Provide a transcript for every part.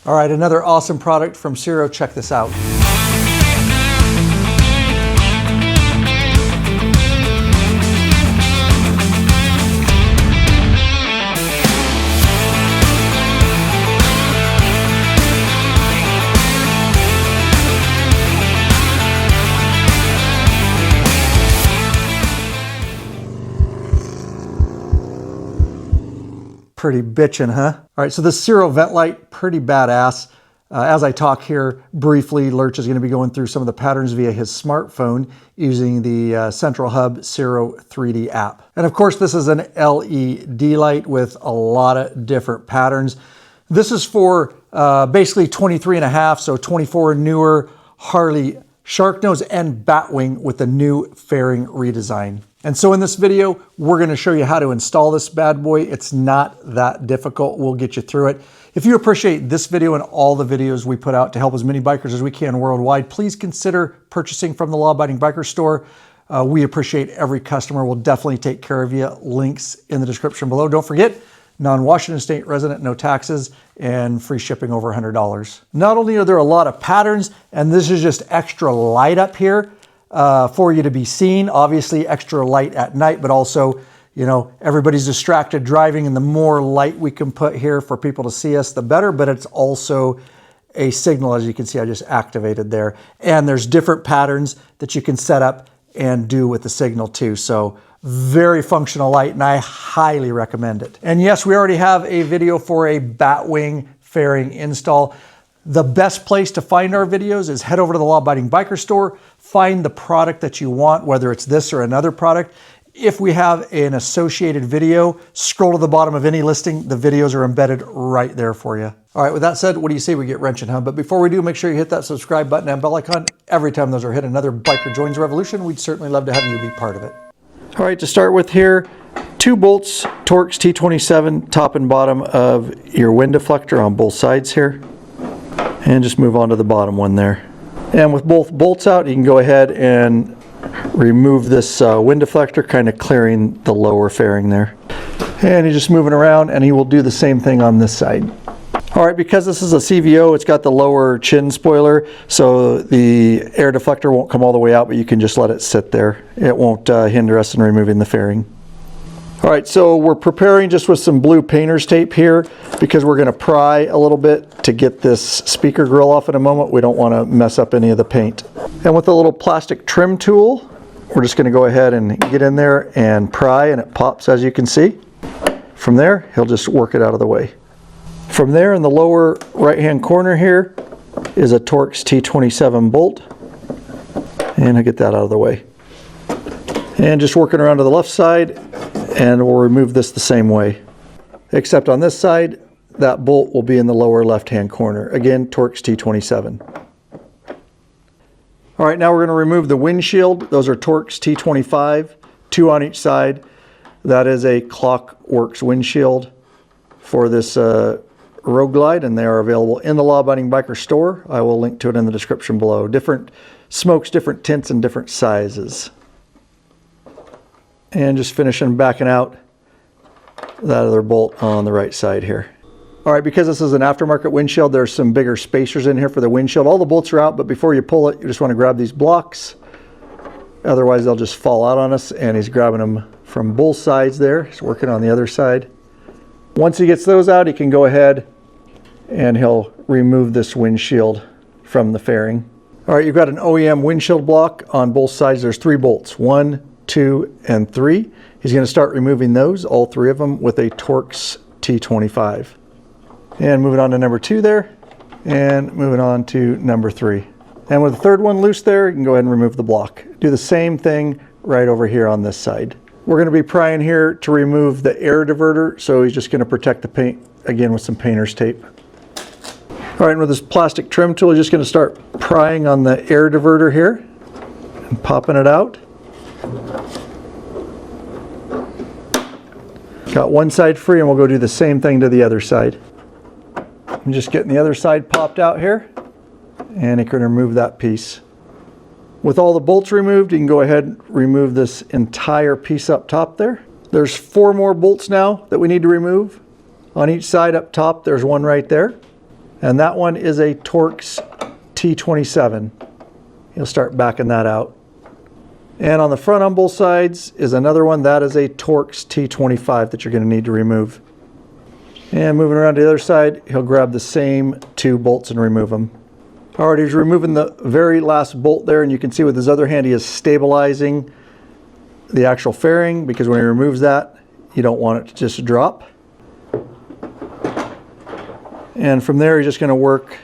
All right, another awesome product from Ciro. Check this out. Pretty bitchin', huh? All right, so the Ciro Vent Light, pretty badass. As I talk here briefly, Lurch is going to be going through some of the patterns via his smartphone using the Central Hub Ciro 3D app. And of course, this is an LED light with a lot of different patterns. This is for basically 23.5, so 24 newer Harley sharknose and batwing with the new fairing redesign. And so in this video, we're going to show you how to install this bad boy. It's not that difficult. We'll get you through it. If you appreciate this video and all the videos we put out to help as many bikers as we can worldwide, please consider purchasing from the Law Abiding Biker Store. We appreciate every customer. We'll definitely take care of you. Links in the description below. Don't forget, non-Washington State resident, no taxes, and free shipping over $100. Not only are there a lot of patterns, and this is just extra light up here, for you to be seen, obviously extra light at night, but also, you know, everybody's distracted driving, and the more light we can put here for people to see us, the better. But it's also a signal, as you can see, I just activated there. And there's different patterns that you can set up and do with the signal too. So very functional light, and I highly recommend it. And yes, we already have a video for a batwing fairing install. The best place to find our videos is head over to the Law Abiding Biker Store, find the product that you want, whether it's this or another product. If we have an associated video, scroll to the bottom of any listing. The videos are embedded right there for you. All right, with that said, what do you say we get wrenching, huh? But before we do, make sure you hit that subscribe button and bell icon. Every time those are hit, another biker joins the revolution. We'd certainly love to have you be part of it. All right, to start with here, 2 bolts, Torx T27, top and bottom of your wind deflector on both sides here. And just move on to the bottom one there. And with both bolts out, you can go ahead and remove this wind deflector, kind of clearing the lower fairing there. And you're just moving around, and he will do the same thing on this side. All right, because this is a CVO, it's got the lower chin spoiler, so the air deflector won't come all the way out, but you can just let it sit there. It won't hinder us in removing the fairing. All right, so we're preparing just with some blue painter's tape here because we're going to pry a little bit to get this speaker grill off in a moment. We don't want to mess up any of the paint. And with a little plastic trim tool, we're just going to go ahead and get in there and pry, and it pops, as you can see. From there, he'll just work it out of the way. From there, in the lower right-hand corner here is a Torx T27 bolt, and I'll get that out of the way. And just working around to the left side, and we'll remove this the same way. Except on this side, that bolt will be in the lower left-hand corner. Again, Torx T27. All right, now we're going to remove the windshield. Those are Torx T25, 2 on each side. That is a Clockworks windshield for this Road Glide, and they are available in the Law Abiding Biker Store. I will link to it in the description below. Different smokes, different tints, and different sizes. And just finishing backing out that other bolt on the right side here. All right, because this is an aftermarket windshield, there's some bigger spacers in here for the windshield. All the bolts are out, but before you pull it, you just want to grab these blocks. Otherwise, they'll just fall out on us, and he's grabbing them from both sides there. He's working on the other side. Once he gets those out, he can go ahead and he'll remove this windshield from the fairing. All right, you've got an OEM windshield block on both sides. There's 3 bolts, 1, 2, and 3. He's going to start removing those, all 3 of them, with a Torx T25. And moving on to number 2 there, and moving on to number 3. And with the 3rd one loose there, you can go ahead and remove the block. Do the same thing right over here on this side. We're going to be prying here to remove the air diverter, so he's just going to protect the paint, again, with some painter's tape. All right, and with this plastic trim tool, he's just going to start prying on the air diverter here and popping it out. Got one side free, and we'll go do the same thing to the other side. I'm just getting the other side popped out here, and you can remove that piece. With all the bolts removed, you can go ahead and remove this entire piece up top there. There's 4 more bolts now that we need to remove. On each side up top, there's one right there. And that one is a Torx T27. You'll start backing that out. And on the front on both sides is another one. That is a Torx T25 that you're going to need to remove. And moving around to the other side, he'll grab the same 2 bolts and remove them. All right, he's removing the very last bolt there, and you can see with his other hand he is stabilizing the actual fairing, because when he removes that, you don't want it to just drop. And from there, he's just going to work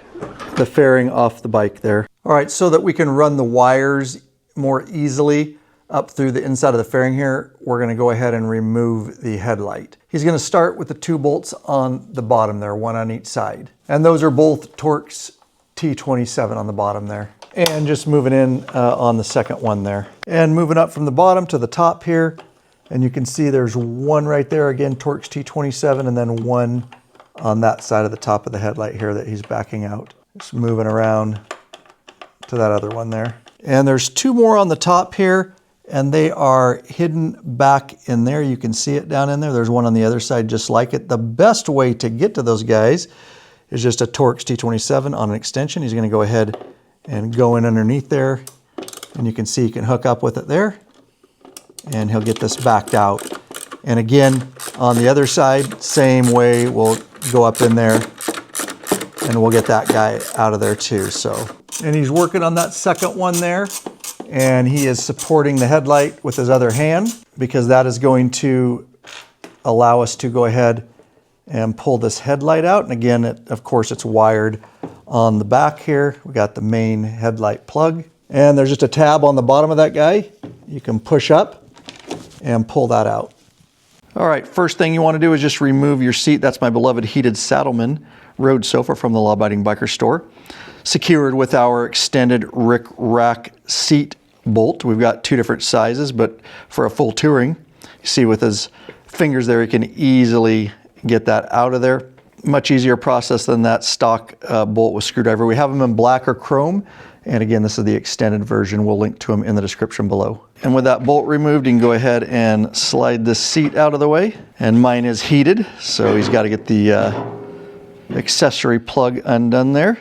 the fairing off the bike there. All right, so that we can run the wires more easily up through the inside of the fairing here, we're going to go ahead and remove the headlight. He's going to start with the 2 bolts on the bottom there, 1 on each side. And those are both Torx T27 on the bottom there. And just moving in on the second one there. And moving up from the bottom to the top here, and you can see there's 1 right there, again, Torx T27, and then 1 on that side of the top of the headlight here that he's backing out. Just moving around to that other one there. And there's 2 more on the top here, and they are hidden back in there. You can see it down in there. There's 1 on the other side just like it. The best way to get to those guys is just a Torx T27 on an extension. He's going to go ahead and go in underneath there, and you can see you can hook up with it there, and he'll get this backed out. And again, on the other side, same way, we'll go up in there and we'll get that guy out of there too. So, and he's working on that second one there, and he is supporting the headlight with his other hand, because that is going to allow us to go ahead and pull this headlight out. And again, of course, it's wired on the back here. We got the main headlight plug, and there's just a tab on the bottom of that guy. You can push up and pull that out. All right, first thing you want to do is just remove your seat. That's my beloved heated Saddleman road sofa from the Law Abiding Biker store, secured with our extended Rick Rack seat bolt. We've got 2 different sizes, but for a full touring, you see with his fingers there, he can easily get that out of there. Much easier process than that stock bolt with screwdriver. We have them in black or chrome, and again, this is the extended version. We'll link to them in the description below. And with that bolt removed, you can go ahead and slide this seat out of the way. And mine is heated, so he's got to get the accessory plug undone there.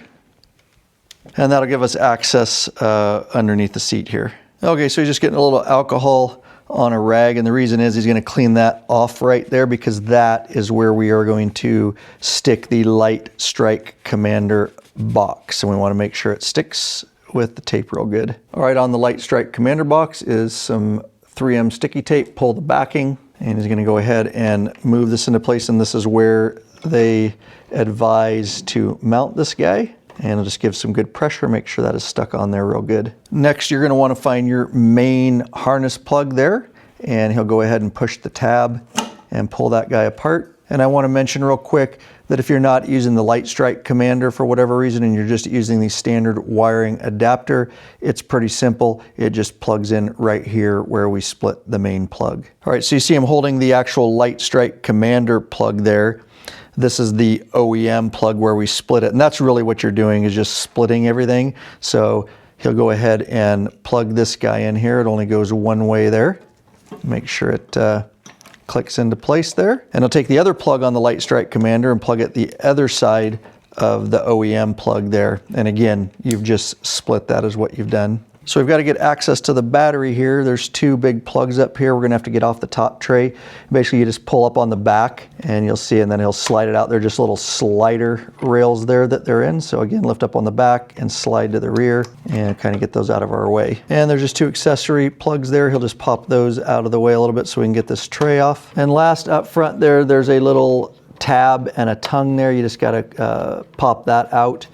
And that'll give us access underneath the seat here. Okay, so he's just getting a little alcohol on a rag, and the reason is he's going to clean that off right there, because that is where we are going to stick the Lightstrike Commander box, and we want to make sure it sticks with the tape real good. All right, on the Lightstrike Commander box is some 3M sticky tape. Pull the backing, and he's going to go ahead and move this into place, and this is where they advise to mount this guy. And it'll just give some good pressure, make sure that is stuck on there real good. Next, you're going to want to find your main harness plug there, and he'll go ahead and push the tab and pull that guy apart. And I want to mention real quick that if you're not using the Lightstrike Commander for whatever reason, and you're just using the standard wiring adapter, it's pretty simple. It just plugs in right here where we split the main plug. All right, so you see him holding the actual Lightstrike Commander plug there. This is the OEM plug where we split it, and that's really what you're doing, is just splitting everything. So he'll go ahead and plug this guy in here. It only goes one way there. Make sure it clicks into place there. And he'll take the other plug on the Lightstrike Commander and plug it the other side of the OEM plug there. And again, you've just split that is what you've done. So we've got to get access to the battery here. There's 2 big plugs up here. We're going to have to get off the top tray. Basically, you just pull up on the back and you'll see, and then he'll slide it out. They're just little slider rails there that they're in. So again, lift up on the back and slide to the rear and kind of get those out of our way. And there's just 2 accessory plugs there. He'll just pop those out of the way a little bit so we can get this tray off. And last up front there, there's a little tab and a tongue there. You just got to pop that out,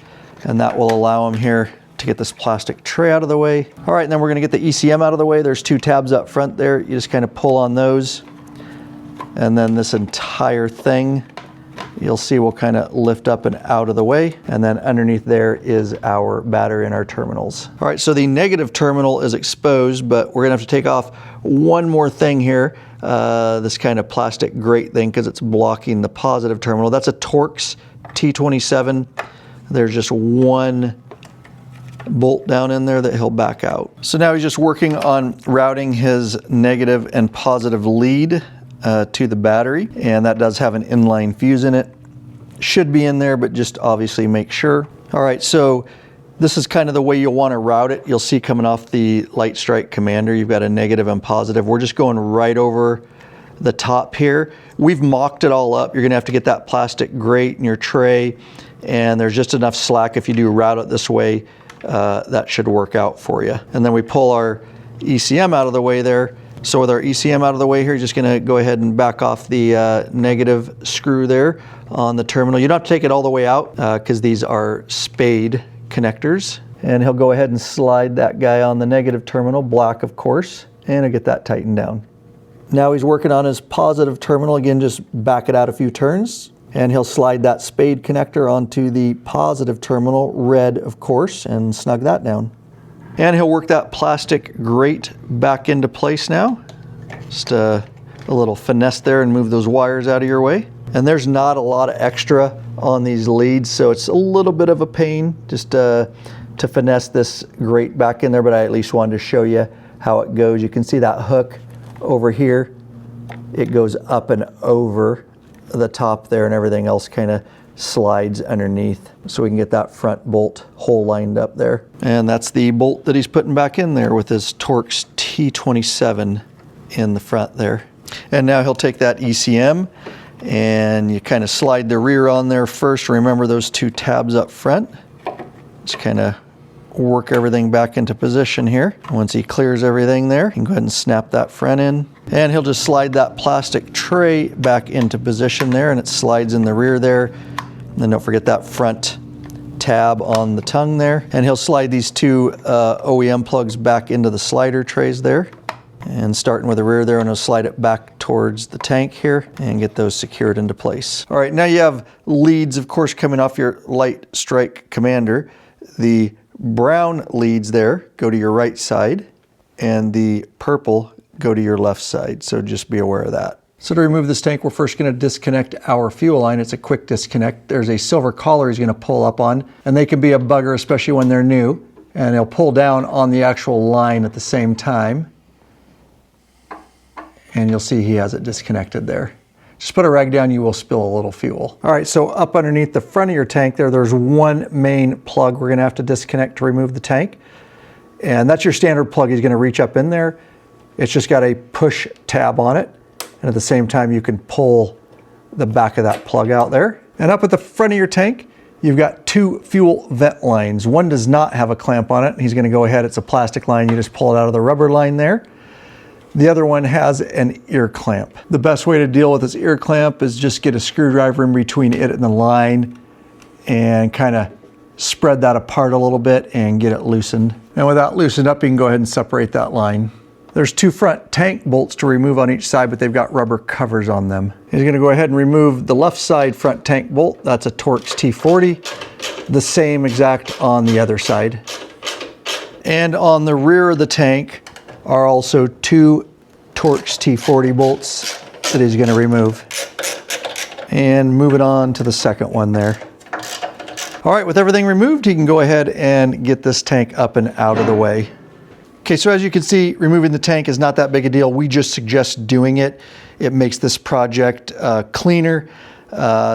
and that will allow him here to get this plastic tray out of the way. All right, and then we're gonna get the ECM out of the way. There's 2 tabs up front there. You just kind of pull on those, and then this entire thing, you'll see, will kind of lift up and out of the way. And then underneath there is our battery and our terminals. All right, so the negative terminal is exposed, but we're gonna have to take off one more thing here. This kind of plastic grate thing, because it's blocking the positive terminal. That's a Torx T27. There's just 1 bolt down in there that he'll back out. So now he's just working on routing his negative and positive lead to the battery, and that does have an inline fuse in it. Should be in there, but just obviously make sure. All right, so this is kind of the way you'll want to route it. You'll see coming off the Lightstrike Commander, you've got a negative and positive. We're just going right over the top here. We've mocked it all up. You're gonna have to get that plastic grate in your tray, and there's just enough slack if you do route it this way. That should work out for you. And then we pull our ECM out of the way there. So with our ECM out of the way here, you're just gonna go ahead and back off the negative screw there on the terminal. You don't have to take it all the way out because these are spade connectors. And he'll go ahead and slide that guy on the negative terminal, black of course, and he'll get that tightened down. Now he's working on his positive terminal. Again, just back it out a few turns, and he'll slide that spade connector onto the positive terminal, red of course, and snug that down. And he'll work that plastic grate back into place now. Just a little finesse there and move those wires out of your way. And there's not a lot of extra on these leads, so it's a little bit of a pain just to finesse this grate back in there, but I at least wanted to show you how it goes. You can see that hook over here. It goes up and over the top there, and everything else kind of slides underneath, so we can get that front bolt hole lined up there. And that's the bolt that he's putting back in there with his Torx T27 in the front there. And now he'll take that ECM and you kind of slide the rear on there first. Remember those two tabs up front. Just kind of work everything back into position here. Once he clears everything there, you can go ahead and snap that front in. And he'll just slide that plastic tray back into position there, and it slides in the rear there. And then don't forget that front tab on the tongue there. And he'll slide these two OEM plugs back into the slider trays there. And starting with the rear there, and he'll slide it back towards the tank here and get those secured into place. All right, now you have leads, of course, coming off your Lightstrike Commander. The brown leads there go to your right side, and the purple go to your left side, so just be aware of that. So to remove this tank, we're first going to disconnect our fuel line. It's a quick disconnect. There's a silver collar he's going to pull up on, and they can be a bugger, especially when they're new, and he'll pull down on the actual line at the same time. And you'll see he has it disconnected there. Just put a rag down, you will spill a little fuel. All right, so up underneath the front of your tank there's one main plug we're gonna have to disconnect to remove the tank. And that's your standard plug. He's gonna reach up in there. It's just got a push tab on it. And at the same time, you can pull the back of that plug out there. And up at the front of your tank, you've got two fuel vent lines. One does not have a clamp on it. He's gonna go ahead, it's a plastic line. You just pull it out of the rubber line there. The other one has an ear clamp. The best way to deal with this ear clamp is just get a screwdriver in between it and the line and kind of spread that apart a little bit and get it loosened. And with that loosened up, you can go ahead and separate that line. There's two front tank bolts to remove on each side, but they've got rubber covers on them. He's gonna go ahead and remove the left side front tank bolt. That's a Torx T40. The same exact on the other side. And on the rear of the tank are also two Torx T40 bolts that he's going to remove. And move it on to the second one there. All right, with everything removed, he can go ahead and get this tank up and out of the way. Okay, so as you can see, removing the tank is not that big a deal. We just suggest doing it. It makes this project cleaner.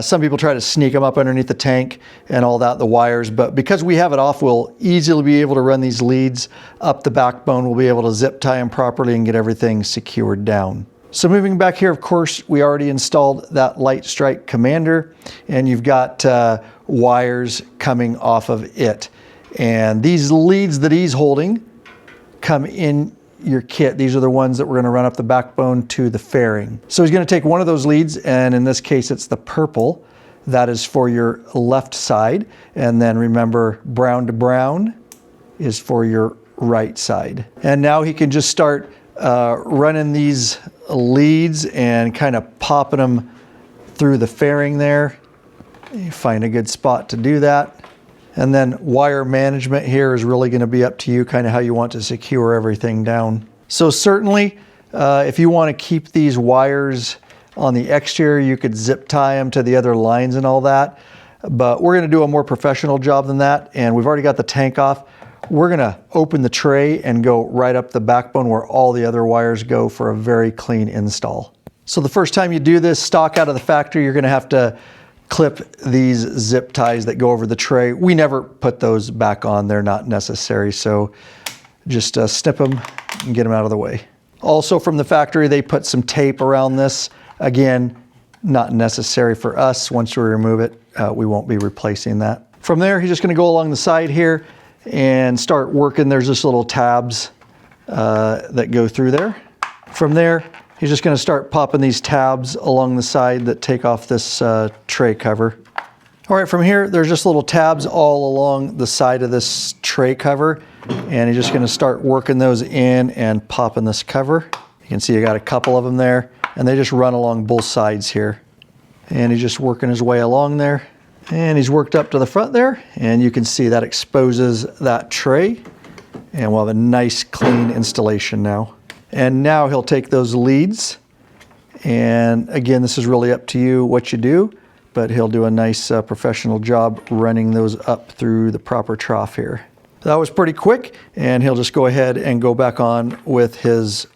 Some people try to sneak them up underneath the tank and all that, the wires, but because we have it off, we'll easily be able to run these leads up the backbone. We'll be able to zip tie them properly and get everything secured down. So moving back here, of course, we already installed that Lightstrike Commander, and you've got wires coming off of it. And these leads that he's holding come in your kit. These are the ones that we're going to run up the backbone to the fairing. So he's going to take one of those leads, and in this case it's the purple. That is for your left side, and then remember, brown to brown is for your right side. And now he can just start running these leads and kind of popping them through the fairing there. You find a good spot to do that. And then wire management here is really going to be up to you, kind of how you want to secure everything down. So certainly, if you want to keep these wires on the exterior, you could zip tie them to the other lines and all that. But we're going to do a more professional job than that. And we've already got the tank off. We're going to open the tray and go right up the backbone where all the other wires go for a very clean install. So the first time you do this, stock out of the factory, you're going to have to clip these zip ties that go over the tray. We never put those back on. They're not necessary. So just snip them and get them out of the way. Also from the factory, they put some tape around this. Again, not necessary for us. Once we remove it, we won't be replacing that. From there, he's just gonna go along the side here and start working. There's just little tabs that go through there. From there, he's just gonna start popping these tabs along the side that take off this tray cover. All right, from here, there's just little tabs all along the side of this tray cover, and he's just gonna start working those in and popping this cover. You can see I got a couple of them there, and they just run along both sides here. And he's just working his way along there. And he's worked up to the front there, and you can see that exposes that tray. And we'll have a nice clean installation now. And now he'll take those leads, and again, this is really up to you what you do, but he'll do a nice professional job running those up through the proper trough here. That was pretty quick, and he'll just go ahead and go back on with his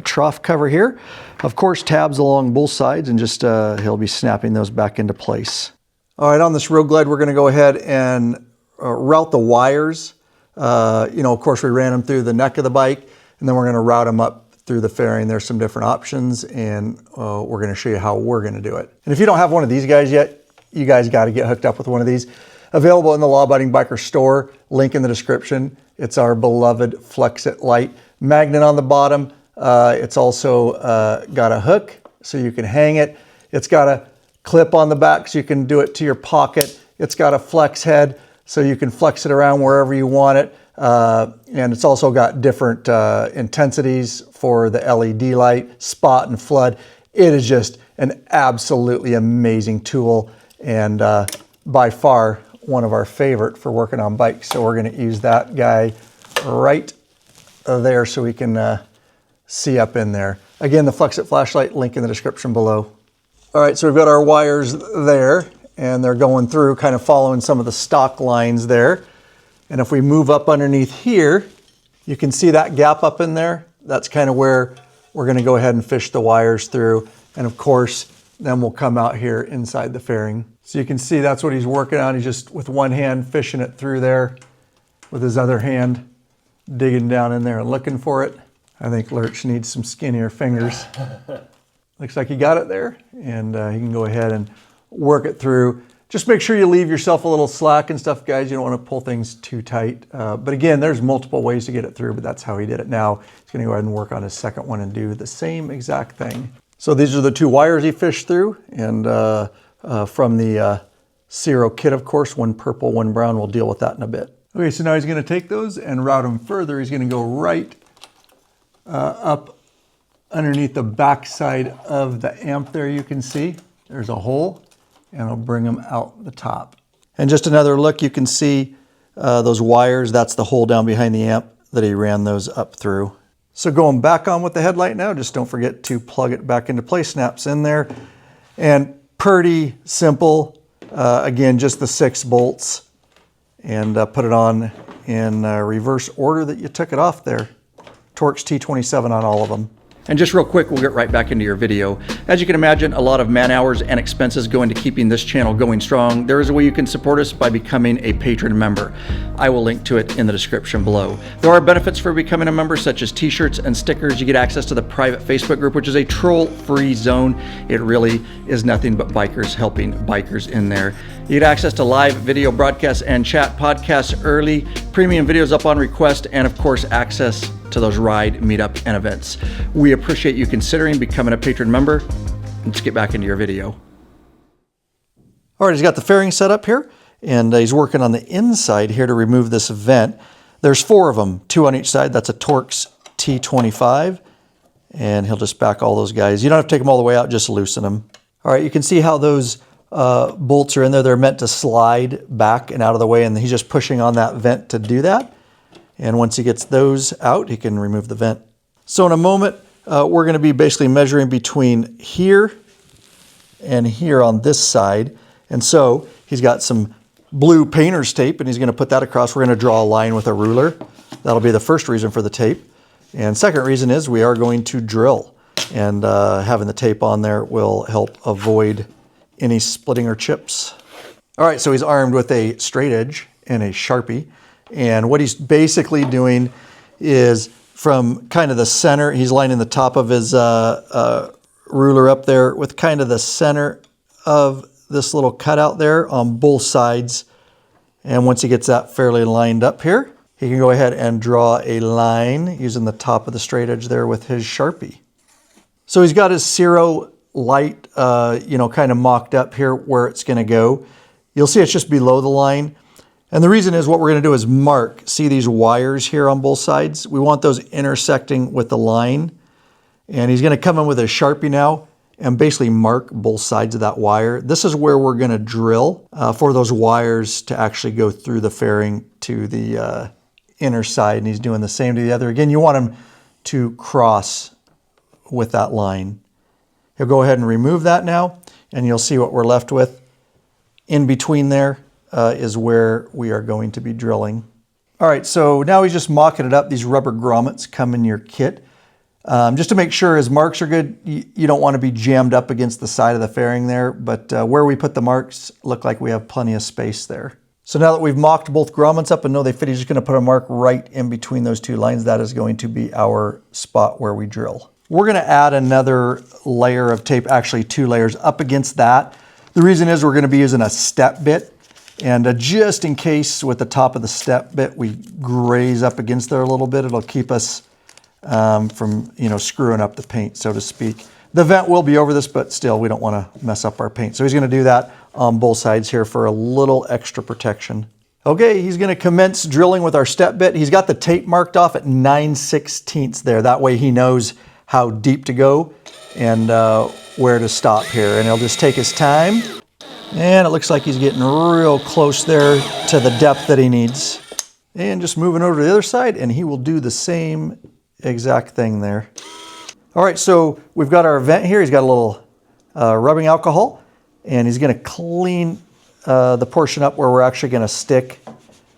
trough cover here. Of course, tabs along both sides, and just he'll be snapping those back into place. All right, on this Road Glide, we're gonna go ahead and route the wires. Of course, we ran them through the neck of the bike, and then we're gonna route them up through the fairing. There's some different options, and we're gonna show you how we're gonna do it. And if you don't have one of these guys yet, you guys gotta get hooked up with one of these. Available in the Law Abiding Biker store, link in the description. It's our beloved Flex-It Light. Magnet on the bottom. It's also got a hook so you can hang it. It's got a clip on the back so you can do it to your pocket. It's got a flex head so you can flex it around wherever you want it. And it's also got different intensities for the LED light, spot and flood. It is just an absolutely amazing tool, and by far one of our favorite for working on bikes. So we're gonna use that guy right there so we can see up in there. Again, the Flex-It flashlight, link in the description below. All right, so we've got our wires there, and they're going through, kind of following some of the stock lines there. And if we move up underneath here, you can see that gap up in there. That's kind of where we're gonna go ahead and fish the wires through. And of course, then we'll come out here inside the fairing. So you can see that's what he's working on. He's just with one hand fishing it through there, with his other hand digging down in there and looking for it. I think Lurch needs some skinnier fingers. Looks like he got it there, and he can go ahead and work it through. Just make sure you leave yourself a little slack and stuff, guys. You don't want to pull things too tight. But again, there's multiple ways to get it through, but that's how he did it. Now he's gonna go ahead and work on his second one and do the same exact thing. So these are the two wires he fished through, and from the Ciro kit, of course, one purple, one brown. We'll deal with that in a bit. Okay, so now he's gonna take those and route them further. He's gonna go right up underneath the back side of the amp there. You can see there's a hole, and I'll bring them out the top. And just another look, you can see those wires. That's the hole down behind the amp that he ran those up through. So going back on with the headlight now, just don't forget to plug it back into place. Snaps in there, and pretty simple. Again, just the 6 bolts, and put it on in reverse order that you took it off there. Torx T27 on all of them. And just real quick, we'll get right back into your video. As you can imagine, a lot of man hours and expenses go into keeping this channel going strong. There is a way you can support us by becoming a patron member. I will link to it in the description below. There are benefits for becoming a member, such as t-shirts and stickers. You get access to the private Facebook group, which is a troll-free zone. It really is nothing but bikers helping bikers in there. You get access to live video broadcasts and chat podcasts early, premium videos up on request, and of course, access to those ride, meetup, and events. We appreciate you considering becoming a patron member. Let's get back into your video. All right, he's got the fairing set up here, and he's working on the inside here to remove this vent. There's 4 of them, 2 on each side. That's a Torx T25, and he'll just back all those guys. You don't have to take them all the way out, just loosen them. All right, you can see how those bolts are in there. They're meant to slide back and out of the way, and he's just pushing on that vent to do that. And once he gets those out, he can remove the vent. So in a moment, we're going to be basically measuring between here and here on this side. And so he's got some blue painter's tape, and he's going to put that across. We're going to draw a line with a ruler. That'll be the first reason for the tape. And second reason is we are going to drill. And having the tape on there will help avoid any splitting or chips. All right, so he's armed with a straight edge and a Sharpie. And what he's basically doing is from kind of the center, he's lining the top of his ruler up there with kind of the center of this little cutout there on both sides. And once he gets that fairly lined up here, he can go ahead and draw a line using the top of the straight edge there with his Sharpie. So he's got his Ciro light, you know, kind of mocked up here where it's going to go. You'll see it's just below the line. And the reason is what we're going to do is mark, see these wires here on both sides? We want those intersecting with the line. And he's going to come in with a Sharpie now and basically mark both sides of that wire. This is where we're going to drill for those wires to actually go through the fairing to the inner side. And he's doing the same to the other. Again, you want him to cross with that line. He'll go ahead and remove that now, and you'll see what we're left with. In between there is where we are going to be drilling. All right, so now he's just mocking it up. These rubber grommets come in your kit. Just to make sure his marks are good, you don't want to be jammed up against the side of the fairing there, but where we put the marks look like we have plenty of space there. So now that we've mocked both grommets up and know they fit, he's just going to put a mark right in between those two lines. That is going to be our spot where we drill. We're going to add another layer of tape, actually 2 layers up against that. The reason is we're going to be using a step bit. And just in case with the top of the step bit, we graze up against there a little bit, it'll keep us from, you know, screwing up the paint, so to speak. The vent will be over this, but still, we don't want to mess up our paint. So he's going to do that on both sides here for a little extra protection. Okay, he's going to commence drilling with our step bit. He's got the tape marked off at 9/16 there. That way he knows how deep to go and where to stop here. And he'll just take his time. And it looks like he's getting real close there to the depth that he needs. And just moving over to the other side, and he will do the same exact thing there. All right, so we've got our vent here. He's got a little rubbing alcohol, and he's going to clean the portion up where we're actually going to stick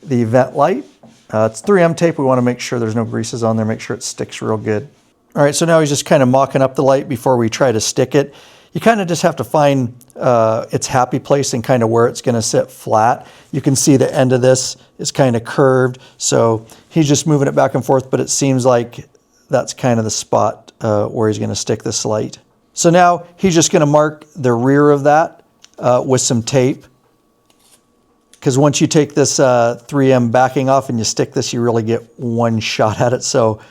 the vent light. It's 3M tape. We want to make sure there's no greases on there, make sure it sticks real good. All right, so now he's just kind of mocking up the light before we try to stick it. You kind of just have to find its happy place and kind of where it's going to sit flat. You can see the end of this is kind of curved, so he's just moving it back and forth, but it seems like that's kind of the spot where he's going to stick this light. So now he's just going to mark the rear of that with some tape, because once you take this 3M backing off and you stick this, you really get one shot at it. So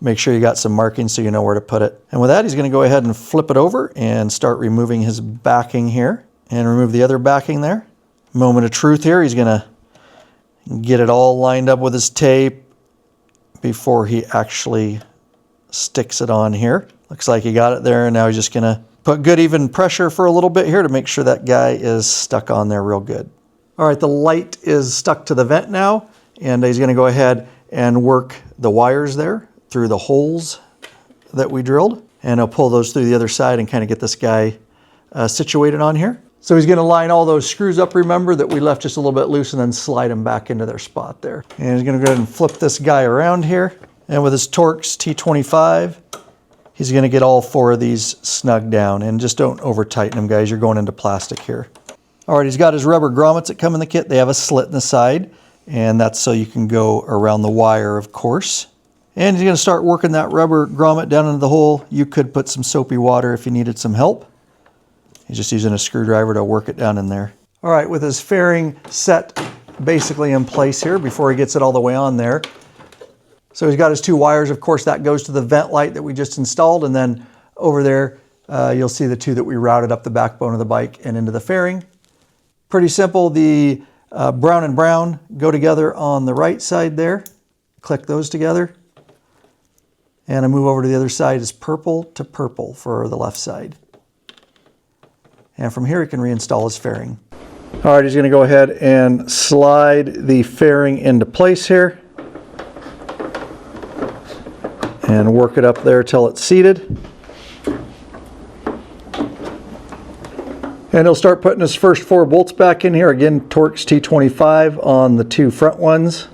make sure you got some markings so you know where to put it. And with that, he's going to go ahead and flip it over and start removing his backing here and remove the other backing there. Moment of truth here. He's going to get it all lined up with his tape before he actually sticks it on here. Looks like he got it there, and now he's just going to put good even pressure for a little bit here to make sure that guy is stuck on there real good. All right, the light is stuck to the vent now, and he's going to go ahead and work the wires there through the holes that we drilled, and I'll pull those through the other side and kind of get this guy situated on here. So he's going to line all those screws up, remember, that we left just a little bit loose, and then slide them back into their spot there. And he's going to go ahead and flip this guy around here, and with his Torx T25, he's going to get all 4 of these snug down, and just don't over tighten them, guys. You're going into plastic here. All right, he's got his rubber grommets that come in the kit. They have a slit in the side, and that's so you can go around the wire, of course. And he's going to start working that rubber grommet down into the hole. You could put some soapy water if you needed some help. He's just using a screwdriver to work it down in there. All right, with his fairing set basically in place here before he gets it all the way on there. So he's got his 2 wires. Of course, that goes to the vent light that we just installed. And then over there, you'll see the 2 that we routed up the backbone of the bike and into the fairing. Pretty simple. The brown and brown go together on the right side there. Click those together. And I move over to the other side is purple to purple for the left side. And from here, he can reinstall his fairing. All right, he's going to go ahead and slide the fairing into place here. And work it up there till it's seated. And he'll start putting his first 4 bolts back in here. Again, Torx T25 on the 2 front ones.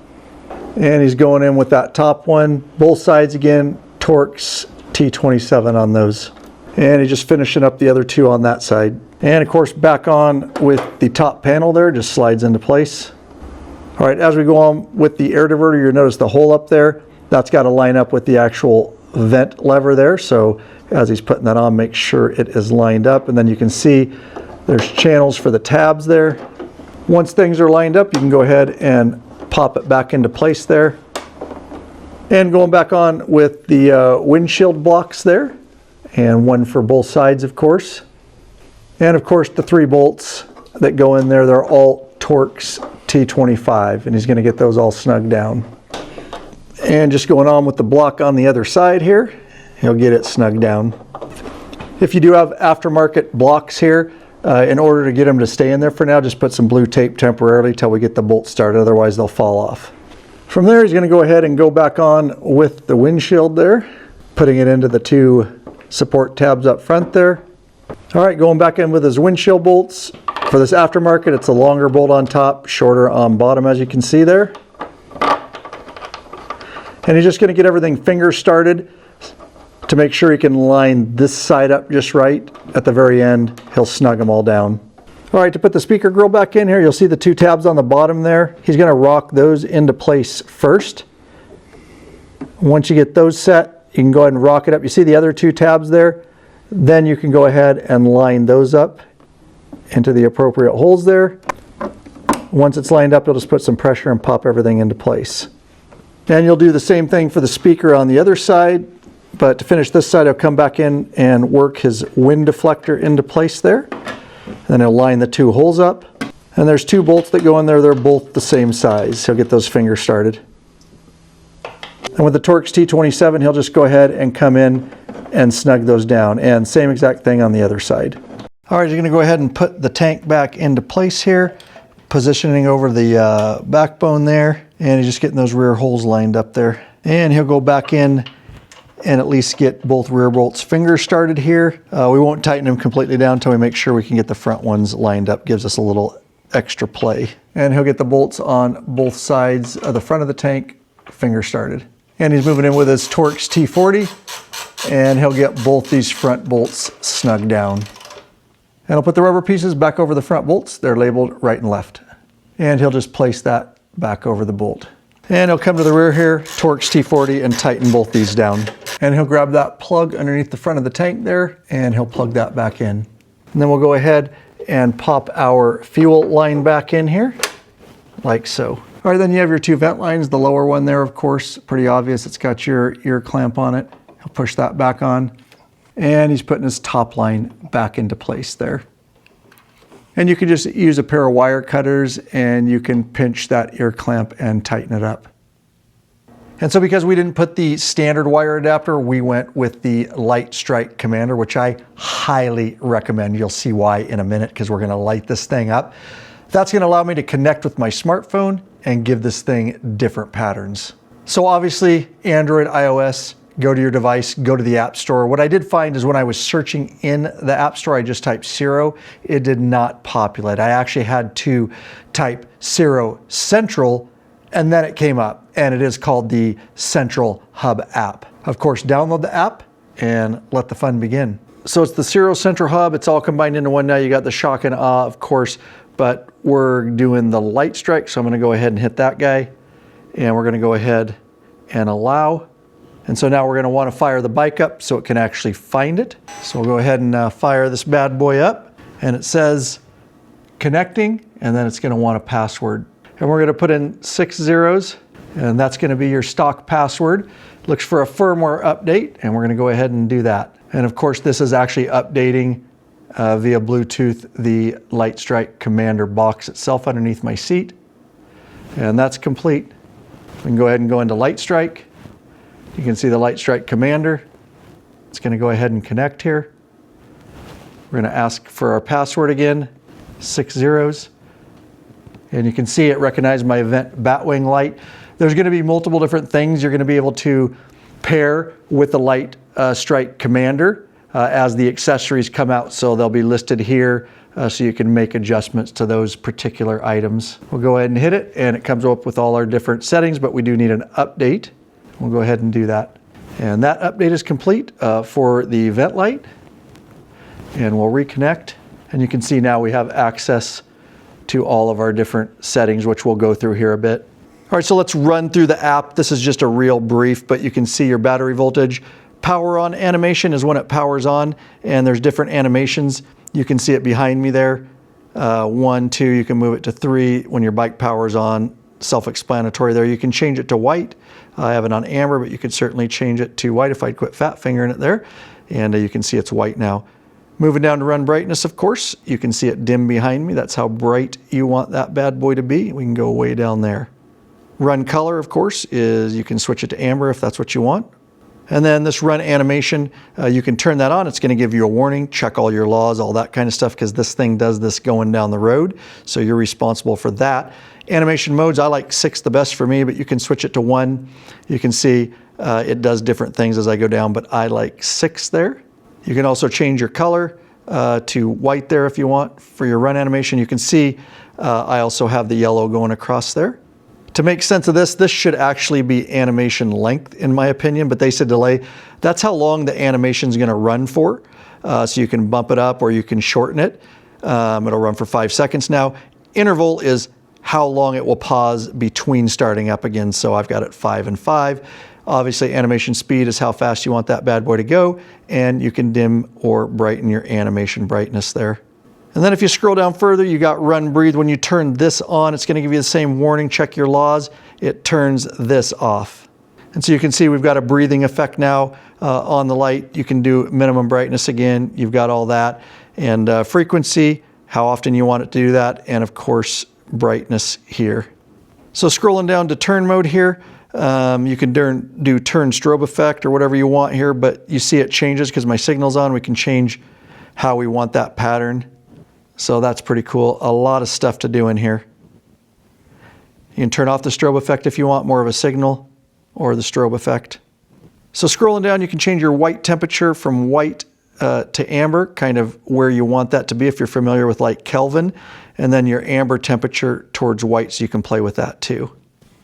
And he's going in with that top one. Both sides again, Torx T27 on those. And he's just finishing up the other 2 on that side. And of course, back on with the top panel there, just slides into place. All right, as we go on with the air diverter, you'll notice the hole up there. That's got to line up with the actual vent lever there. So as he's putting that on, make sure it is lined up. And then you can see there's channels for the tabs there. Once things are lined up, you can go ahead and pop it back into place there. And going back on with the windshield blocks there, and one for both sides, of course. And of course, the 3 bolts that go in there, they're all Torx T25, and he's going to get those all snugged down. And just going on with the block on the other side here, he'll get it snugged down. If you do have aftermarket blocks here, in order to get them to stay in there for now, just put some blue tape temporarily till we get the bolts started, otherwise they'll fall off. From there, he's going to go ahead and go back on with the windshield there, putting it into the 2 support tabs up front there. All right, going back in with his windshield bolts. For this aftermarket, it's a longer bolt on top, shorter on bottom, as you can see there. And he's just going to get everything finger started to make sure he can line this side up just right. At the very end, he'll snug them all down. All right, to put the speaker grill back in here, you'll see the 2 tabs on the bottom there. He's going to rock those into place first. Once you get those set, you can go ahead and rock it up. You see the other 2 tabs there? Then you can go ahead and line those up into the appropriate holes there. Once it's lined up, you'll just put some pressure and pop everything into place. And you'll do the same thing for the speaker on the other side, but to finish this side, I'll come back in and work his wind deflector into place there. Then he'll line the 2 holes up. And there's 2 bolts that go in there. They're both the same size. He'll get those fingers started. And with the Torx T27, he'll just go ahead and come in and snug those down. And same exact thing on the other side. All right, you're going to go ahead and put the tank back into place here, positioning over the backbone there. And he's just getting those rear holes lined up there. And he'll go back in and at least get both rear bolts fingers started here. We won't tighten them completely down until we make sure we can get the front ones lined up. Gives us a little extra play. And he'll get the bolts on both sides of the front of the tank finger started. And he's moving in with his Torx T40, and he'll get both these front bolts snugged down. And I'll put the rubber pieces back over the front bolts. They're labeled right and left. And he'll just place that back over the bolt. And he'll come to the rear here, Torx T40, and tighten both these down. And he'll grab that plug underneath the front of the tank there, and he'll plug that back in. And then we'll go ahead and pop our fuel line back in here, like so. All right, then you have your 2 vent lines. The lower one there, of course, pretty obvious. It's got your ear clamp on it. He'll push that back on. And he's putting his top line back into place there. And you can just use a pair of wire cutters and you can pinch that ear clamp and tighten it up. And so because we didn't put the standard wire adapter, we went with the Lightstrike Commander, which I highly recommend. You'll see why in a minute because we're going to light this thing up. That's going to allow me to connect with my smartphone and give this thing different patterns. So obviously Android, iOS, go to your device, go to the App Store. What I did find is when I was searching in the App Store, I just typed Ciro, it did not populate. I actually had to type Ciro Central, and then it came up, and it is called the Central Hub app. Of course, download the app and let the fun begin. So it's the Ciro Central Hub. It's all combined into one now. You got the shock and awe, of course, but we're doing the Lightstrike, so I'm going to go ahead and hit that guy, and we're going to go ahead and allow. And so now we're going to want to fire the bike up so it can actually find it. So we'll go ahead and fire this bad boy up, and it says connecting, and then it's going to want a password. And we're going to put in 6 zeros, and that's going to be your stock password. Looks for a firmware update, and we're going to go ahead and do that. And of course, this is actually updating via Bluetooth the Lightstrike Commander box itself underneath my seat. And that's complete. We can go ahead and go into Lightstrike. You can see the Lightstrike Commander. It's going to go ahead and connect here. We're going to ask for our password again, 6 zeros. And you can see it recognized my vent batwing light. There's going to be multiple different things you're going to be able to pair with the Lightstrike Commander as the accessories come out. So they'll be listed here so you can make adjustments to those particular items. We'll go ahead and hit it, and it comes up with all our different settings, but we do need an update. We'll go ahead and do that. And that update is complete for the vent light. And we'll reconnect. And you can see now we have access to all of our different settings, which we'll go through here a bit. All right, so let's run through the app. This is just a real brief, but you can see your battery voltage. Power on animation is when it powers on, and there's different animations. You can see it behind me there. 1, 2, you can move it to 3 when your bike powers on. Self-explanatory there. You can change it to white. I have it on amber, but you could certainly change it to white if I'd quit fat fingering it there. And you can see it's white now. Moving down to run brightness, of course, you can see it dim behind me. That's how bright you want that bad boy to be. We can go way down there. Run color, of course, is you can switch it to amber if that's what you want. And then this run animation, you can turn that on. It's going to give you a warning, check all your laws, all that kind of stuff, because this thing does this going down the road. So you're responsible for that. Animation modes, I like 6 the best for me, but you can switch it to 1. You can see it does different things as I go down, but I like 6 there. You can also change your color to white there if you want for your run animation. You can see I also have the yellow going across there. To make sense of this, this should actually be animation length in my opinion, but they said delay. That's how long the animation is going to run for. So you can bump it up or you can shorten it. It'll run for 5 seconds now. Interval is how long it will pause between starting up again. So I've got it 5 and 5. Obviously, animation speed is how fast you want that bad boy to go, and you can dim or brighten your animation brightness there. And then if you scroll down further, you got run breathe. When you turn this on, it's going to give you the same warning, check your laws. It turns this off. And so you can see we've got a breathing effect now on the light. You can do minimum brightness again. You've got all that. And frequency, how often you want it to do that. And of course, brightness here. So scrolling down to turn mode here, you can do turn strobe effect or whatever you want here, but you see it changes because my signal's on. We can change how we want that pattern. So that's pretty cool. A lot of stuff to do in here. You can turn off the strobe effect if you want more of a signal or the strobe effect. So scrolling down, you can change your white temperature from white to amber, kind of where you want that to be if you're familiar with like Kelvin, and then your amber temperature towards white, so you can play with that too.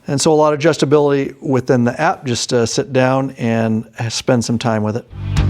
And so a lot of adjustability within the app. Just sit down and spend some time with it.